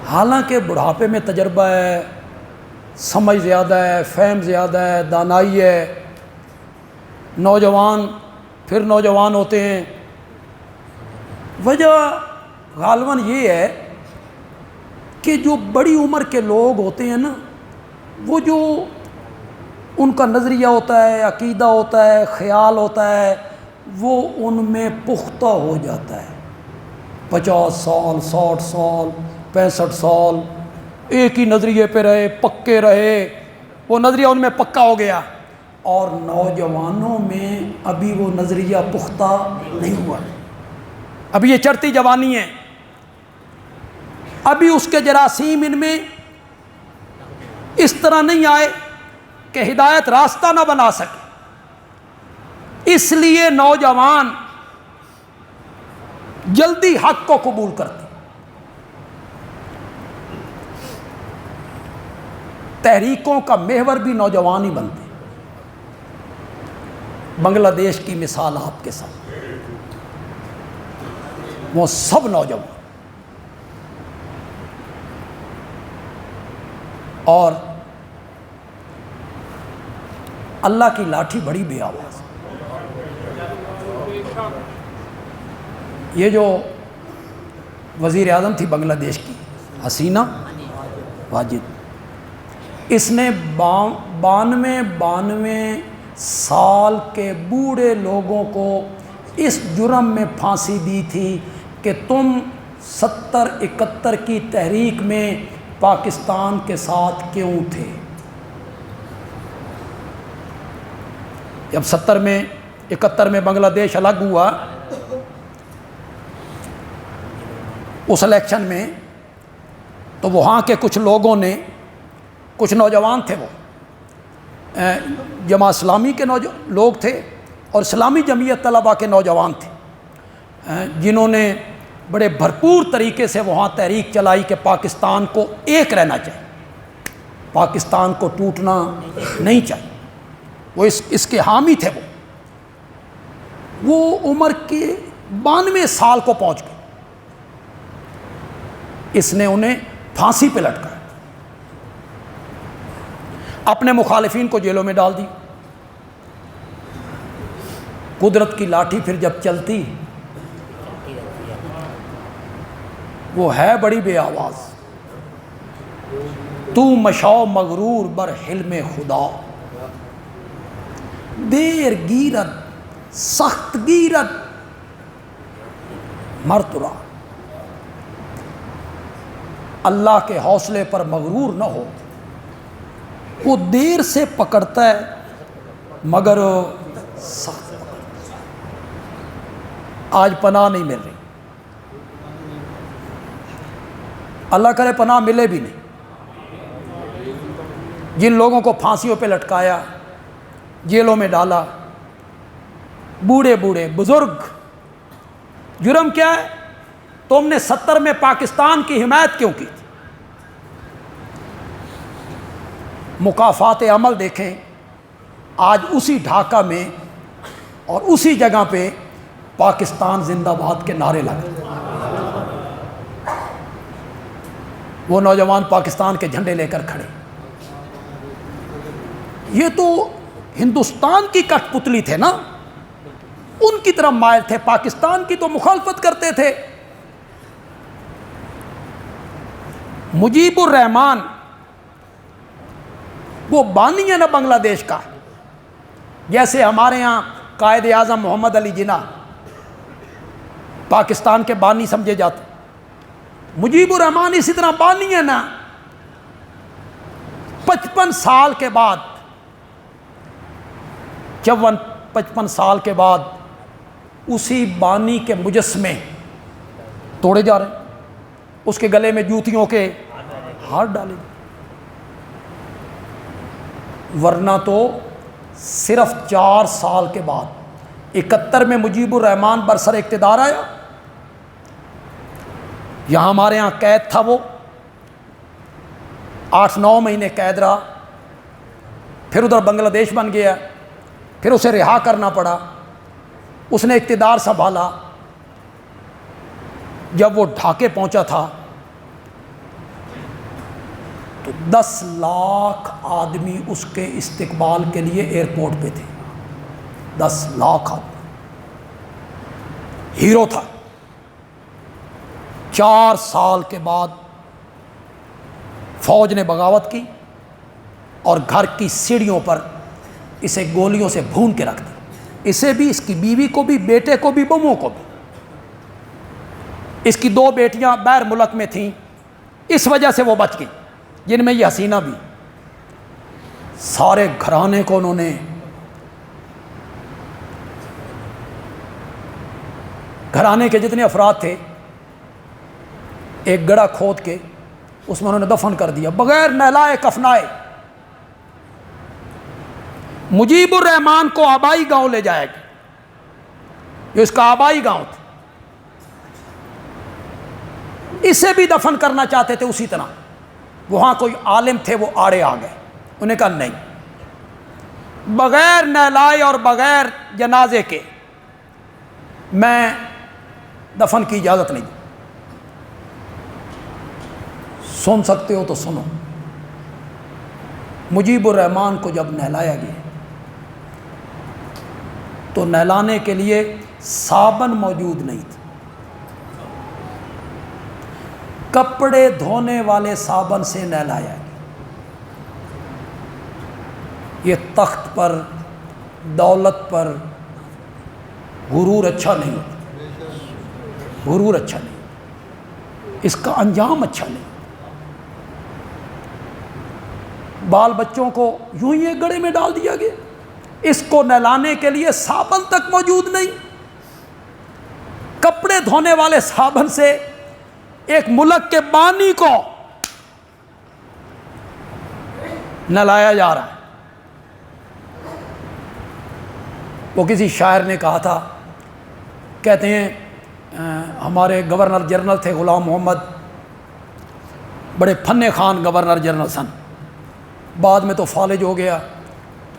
حالانکہ بڑھاپے میں تجربہ ہے، سمجھ زیادہ ہے، فہم زیادہ ہے، دانائی ہے، نوجوان پھر نوجوان ہوتے ہیں۔ وجہ غالباً یہ ہے کہ جو بڑی عمر کے لوگ ہوتے ہیں نا، وہ جو ان کا نظریہ ہوتا ہے، عقیدہ ہوتا ہے، خیال ہوتا ہے، وہ ان میں پختہ ہو جاتا ہے۔ 50 سال، 60 سال، 65 سال ایک ہی نظریے پہ رہے، پکے رہے، وہ نظریہ ان میں پکا ہو گیا، اور نوجوانوں میں ابھی وہ نظریہ پختہ نہیں ہوا، ابھی یہ چڑھتی جوانی ہے، ابھی اس کے جراثیم ان میں اس طرح نہیں آئے کہ ہدایت راستہ نہ بنا سکے۔ اس لیے نوجوان جلدی حق کو قبول کرتے۔ تحریکوں کا محور بھی نوجوان ہی بنتے۔ بنگلہ دیش کی مثال آپ کے ساتھ، وہ سب نوجوان، اور اللہ کی لاٹھی بڑی بے آواز۔ یہ جو وزیر اعظم تھی بنگلہ دیش کی، حسینہ واجد، اس نے 92 سال کے بوڑھے لوگوں کو اس جرم میں پھانسی دی تھی کہ تم 70-71 کی تحریک میں پاکستان کے ساتھ کیوں تھے۔ جب 71 میں بنگلہ دیش الگ ہوا، اس الیکشن میں تو وہاں کے کچھ لوگوں نے، کچھ نوجوان تھے، وہ جماعت اسلامی کے لوگ تھے اور اسلامی جمعیت طلبہ کے نوجوان تھے، جنہوں نے بڑے بھرپور طریقے سے وہاں تحریک چلائی کہ پاکستان کو ایک رہنا چاہیے، پاکستان کو ٹوٹنا نہیں چاہیے۔ وہ اس کے حامی تھے۔ وہ عمر کے 92 سال کو پہنچ گئے، اس نے انہیں پھانسی پہ لٹکایا، اپنے مخالفین کو جیلوں میں ڈال دی۔ قدرت کی لاٹھی پھر جب چلتی، وہ ہے بڑی بے آواز۔ تو مشاؤ مغرور بر حلم خدا، دیر گیرت سخت گیرت مرترا۔ اللہ کے حوصلے پر مغرور نہ ہو، وہ دیر سے پکڑتا ہے مگر سخت پکڑتا ہے۔ آج پناہ نہیں مل رہی، اللہ کرے پناہ ملے بھی نہیں۔ جن لوگوں کو پھانسیوں پہ لٹکایا، جیلوں میں ڈالا، بوڑھے بوڑھے بزرگ، جرم کیا ہے؟ تم نے 70 میں پاکستان کی حمایت کیوں کی تھی؟ مکافات عمل دیکھیں، آج اسی ڈھاکہ میں اور اسی جگہ پہ پاکستان زندہ باد کے نعرے لگے، وہ نوجوان پاکستان کے جھنڈے لے کر کھڑے۔ یہ تو ہندوستان کی کٹ پتلی تھے نا، ان کی طرف مائل تھے، پاکستان کی تو مخالفت کرتے تھے۔ مجیب الرحمان وہ بانی ہے نا بنگلہ دیش کا، جیسے ہمارے ہاں قائد اعظم محمد علی جناح پاکستان کے بانی سمجھے جاتے، مجیب الرحمان اسی طرح بانی ہے نا۔ 55 سال کے بعد 55 سال کے بعد اسی بانی کے مجسمے توڑے جا رہے ہیں، اس کے گلے میں جوتیوں کے ہار ڈالے، ورنہ تو صرف 4 سال کے بعد 71 میں مجیب الرحمان برسر اقتدار آیا، یہاں ہمارے ہاں قید تھا، وہ 8-9 مہینے قید رہا، پھر ادھر بنگلہ دیش بن گیا، پھر اسے رہا کرنا پڑا، اس نے اقتدار سنبھالا۔ جب وہ ڈھاکے پہنچا تھا تو 10 لاکھ آدمی اس کے استقبال کے لیے ایئرپورٹ پہ تھے، 10 لاکھ آدمی، ہیرو تھا۔ 4 سال کے بعد فوج نے بغاوت کی اور گھر کی سیڑھیوں پر اسے گولیوں سے بھون کے رکھ دی، اسے بھی، اس کی بیوی کو بھی، بیٹے کو بھی، بموں کو بھی۔ اس کی 2 بیٹیاں باہر ملک میں تھیں، اس وجہ سے وہ بچ گئی، جن میں یہ حسینہ بھی۔ سارے گھرانے کو انہوں نے، گھرانے کے جتنے افراد تھے، ایک گڑھا کھود کے اس میں انہوں نے دفن کر دیا بغیر نہلائے کفنائے۔ مجیب الرحمان کو آبائی گاؤں لے جائے گا، جو اس کا آبائی گاؤں تھا، اسے بھی دفن کرنا چاہتے تھے اسی طرح۔ وہاں کوئی عالم تھے، وہ آڑے آ گئے، انہوں نے کہا نہیں، بغیر نہلائے اور بغیر جنازے کے میں دفن کی اجازت نہیں دوں۔ سن سکتے ہو تو سنو، مجیب الرحمان کو جب نہلایا گیا تو نہلانے کے لیے صابن موجود نہیں تھا، کپڑے دھونے والے صابن سے نہلایا گیا۔ یہ تخت پر، دولت پر غرور اچھا نہیں ہوتا، غرور اچھا نہیں، اس کا انجام اچھا نہیں۔ بال بچوں کو یوں ہی ایک گڑھے میں ڈال دیا گیا، اس کو نہلانے کے لیے صابن تک موجود نہیں۔ کپڑے دھونے والے صابن سے ایک ملک کے بانی کو نہلایا جا رہا ہے۔ وہ کسی شاعر نے کہا تھا، کہتے ہیں ہمارے گورنر جنرل تھے غلام محمد، بڑے فن خان گورنر جنرل سن، بعد میں تو فالج ہو گیا،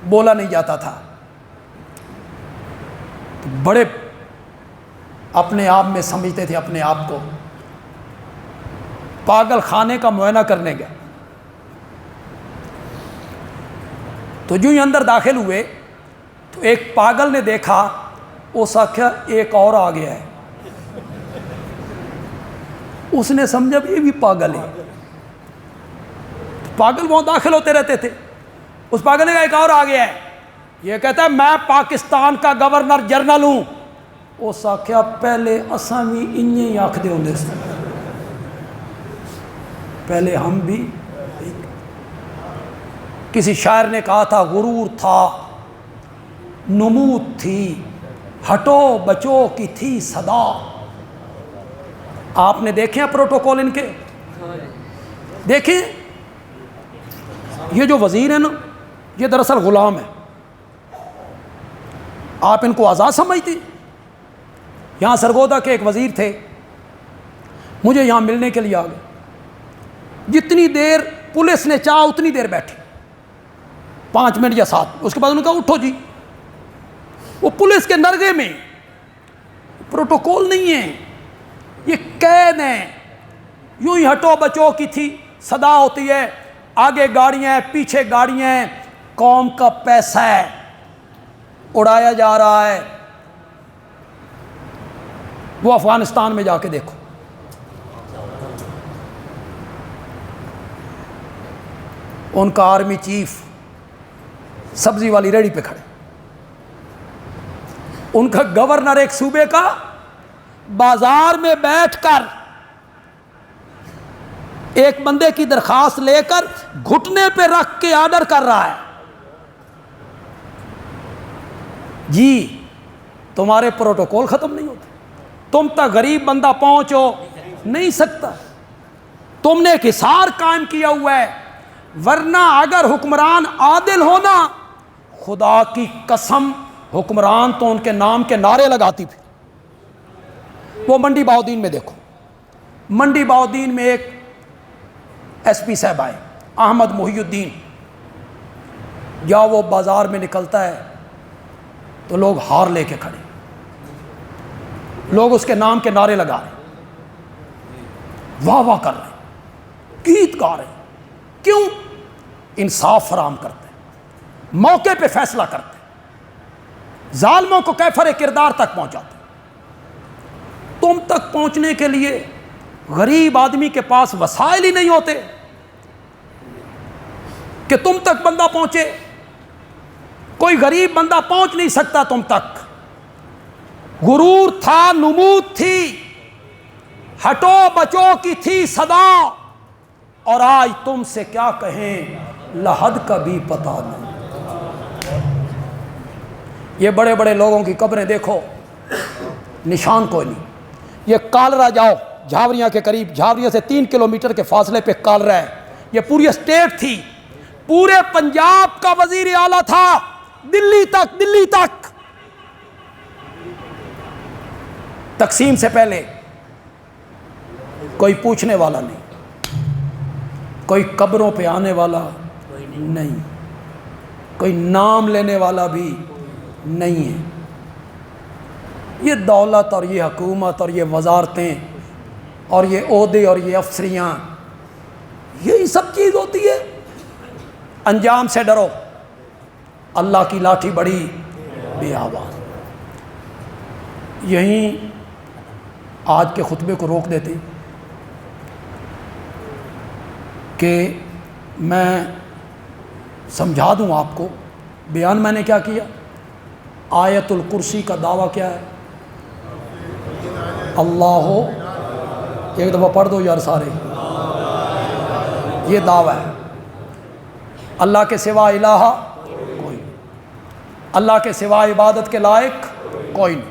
بولا نہیں جاتا تھا، بڑے اپنے آپ میں سمجھتے تھے اپنے آپ کو۔ پاگل خانے کا معائنہ کرنے گئے تو جو ہی اندر داخل ہوئے تو ایک پاگل نے دیکھا، اس آخیا ایک اور آ گیا ہے، اس نے سمجھا یہ بھی پاگل ہے۔ پاگل وہاں داخل ہوتے رہتے تھے، اس پاگل نے کہا ایک اور آ گیا ہے، یہ کہتا ہے میں پاکستان کا گورنر جنرل ہوں۔ اس آخیا پہلے اساں بھی انہیں آکھ دے ہوندے سے، پہلے ہم بھی۔ کسی شاعر نے کہا تھا غرور تھا، نمود تھی، ہٹو بچو کی تھی صدا۔ آپ نے دیکھے ہیں پروٹوکول ان کے، دیکھیں یہ جو وزیر ہیں نا، یہ دراصل غلام ہیں. آپ ان کو آزاد سمجھتے؟ یہاں سرگودا کے ایک وزیر تھے، مجھے یہاں ملنے کے لیے آ گئے. جتنی دیر پولیس نے چاہا اتنی دیر بیٹھے، 5 منٹ یا 7. اس کے بعد انہوں نے کہا اٹھو جی. وہ پولیس کے نرغے میں، پروٹوکول نہیں ہے، یہ قید ہیں. یوں ہی ہٹو بچو کی تھی صدا ہوتی ہے، آگے گاڑیاں ہیں پیچھے گاڑیاں ہیں، قوم کا پیسہ ہے اڑایا جا رہا ہے. وہ افغانستان میں جا کے دیکھو، ان کا آرمی چیف سبزی والی ریڑھی پہ کھڑے، ان کا گورنر ایک صوبے کا بازار میں بیٹھ کر ایک بندے کی درخواست لے کر گھٹنے پہ رکھ کے آرڈر کر رہا ہے، جی تمہارے پروٹوکول ختم نہیں ہوتے، تم تک غریب بندہ پہنچو نہیں سکتا، تم نے ایک حصار قائم کیا ہوا ہے. ورنہ اگر حکمران عادل ہونا، خدا کی قسم حکمران تو ان کے نام کے نعرے لگاتی پھر. وہ منڈی بہاؤدین میں دیکھو، منڈی بہاؤدین میں ایک ایس پی صاحب آئے، احمد محی الدین. یا وہ بازار میں نکلتا ہے تو لوگ ہار لے کے کھڑے، لوگ اس کے نام کے نعرے لگا رہے ہیں، واہ واہ کر رہے ہیں، گیت گا رہے ہیں. کیوں؟ انصاف فراہم کرتے ہیں، موقع پہ فیصلہ کرتے ہیں، ظالموں کو کیفر کردار تک پہنچاتے ہیں. تم تک پہنچنے کے لیے غریب آدمی کے پاس وسائل ہی نہیں ہوتے کہ تم تک بندہ پہنچے. کوئی غریب بندہ پہنچ نہیں سکتا تم تک. غرور تھا، نمود تھی، ہٹو بچو کی تھی صدا، اور آج تم سے کیا کہیں لحد کا بھی پتا نہیں. یہ بڑے بڑے لوگوں کی قبریں دیکھو، نشان کوئی نہیں. یہ کالرا جاؤ جھاوریاں کے قریب، جھاوریاں سے 3 کلومیٹر کے فاصلے پہ کالرا ہے. یہ پوری اسٹیٹ تھی، پورے پنجاب کا وزیر اعلیٰ تھا، دلی تک. تقسیم سے پہلے کوئی پوچھنے والا نہیں، کوئی قبروں پہ آنے والا نہیں، کوئی نام لینے والا بھی نہیں ہے. یہ دولت اور یہ حکومت اور یہ وزارتیں اور یہ عہدے اور یہ افسریاں، یہی سب چیز ہوتی ہے. انجام سے ڈرو، اللہ کی لاٹھی بڑی بے آواز. یہیں آج کے خطبے کو روک دیتے کہ میں سمجھا دوں آپ کو. بیان میں نے کیا کیا؟ آیت الکرسی کا دعویٰ کیا ہے؟ اللہ ہو، ایک دفعہ پڑھ دو یار سارے. یہ دعویٰ ہے، اللہ کے سوا الہ کوئی نہیں، اللہ کے سوا عبادت کے لائق کوئی نہیں.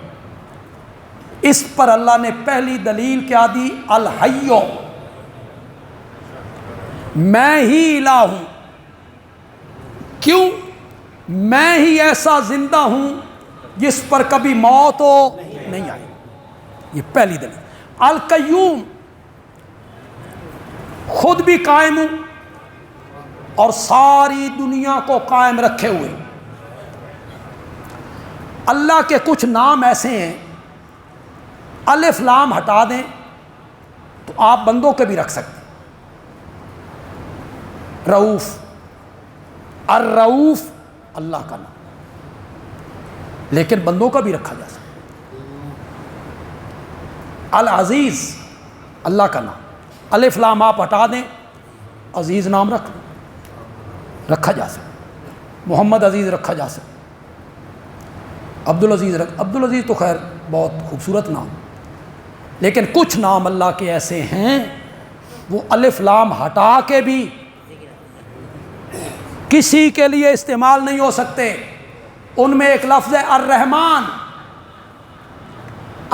اس پر اللہ نے پہلی دلیل کیا دی؟ الحیو، میں ہی الہ ہوں. کیوں؟ میں ہی ایسا زندہ ہوں جس پر کبھی موت ہو نہیں آئی. یہ پہلی دلیل. القیوم، خود بھی قائم ہوں اور ساری دنیا کو قائم رکھے ہوئے. اللہ کے کچھ نام ایسے ہیں، الف لام ہٹا دیں تو آپ بندوں کے بھی رکھ سکتے. رؤوف، الرؤوف اللہ کا نام، لیکن بندوں کا بھی رکھا جا سکتا. العزیز اللہ کا نام، الف لام آپ ہٹا دیں، عزیز نام رکھا جا سکتا. محمد عزیز رکھا جا سکتا، عبدالعزیز تو خیر بہت خوبصورت نام. لیکن کچھ نام اللہ کے ایسے ہیں وہ الف لام ہٹا کے بھی کسی کے لیے استعمال نہیں ہو سکتے. ان میں ایک لفظ ہے الرحمن،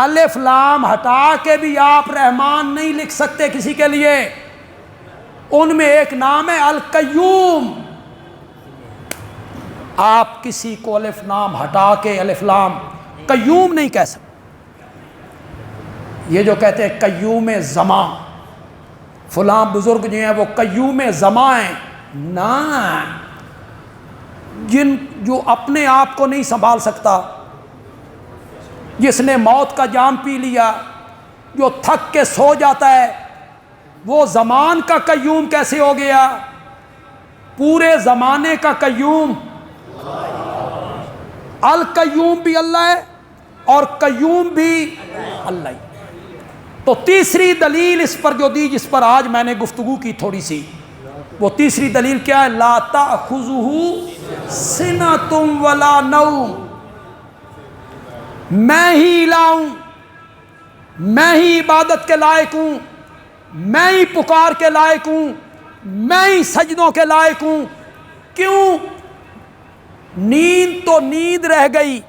الف لام ہٹا کے بھی آپ رحمان نہیں لکھ سکتے کسی کے لیے. ان میں ایک نام ہے القیوم۔ آپ کسی کو الف نام ہٹا کے الف لام قیوم نہیں کہہ سکتے۔ یہ جو کہتے ہیں قیوم زمان، فلاں بزرگ جو ہیں وہ قیوم زمان ہیں، نہ، جو اپنے آپ کو نہیں سنبھال سکتا، جس نے موت کا جام پی لیا، جو تھک کے سو جاتا ہے، وہ زمان کا قیوم کیسے ہو گیا؟ پورے زمانے کا قیوم القیوم بھی اللہ ہے اور قیوم بھی اللہ ہی۔ تو تیسری دلیل اس پر جو دی، جس پر آج میں نے گفتگو کی تھوڑی سی، وہ تیسری دلیل کیا ہے؟ لا تأخذہ سنۃ ولا نوم، میں ہی الہ ہوں، میں ہی عبادت کے لائق ہوں، میں ہی پکار کے لائق ہوں، میں ہی سجدوں کے لائق ہوں۔ کیوں؟ نیند تو نیند رہ گئی،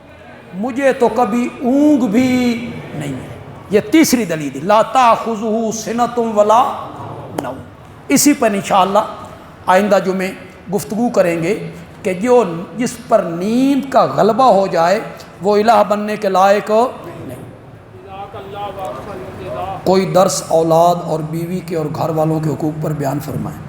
مجھے تو کبھی اونگ بھی نہیں ہے۔ یہ تیسری دلیل ہے، لا تأخذہ سنۃ ولا نوم۔ اسی پر انشاءاللہ آئندہ جمعے گفتگو کریں گے کہ جس پر نیند کا غلبہ ہو جائے وہ الہ بننے کے لائق نہیں۔ کوئی درس اولاد اور بیوی کے اور گھر والوں کے حقوق پر بیان فرمائیں۔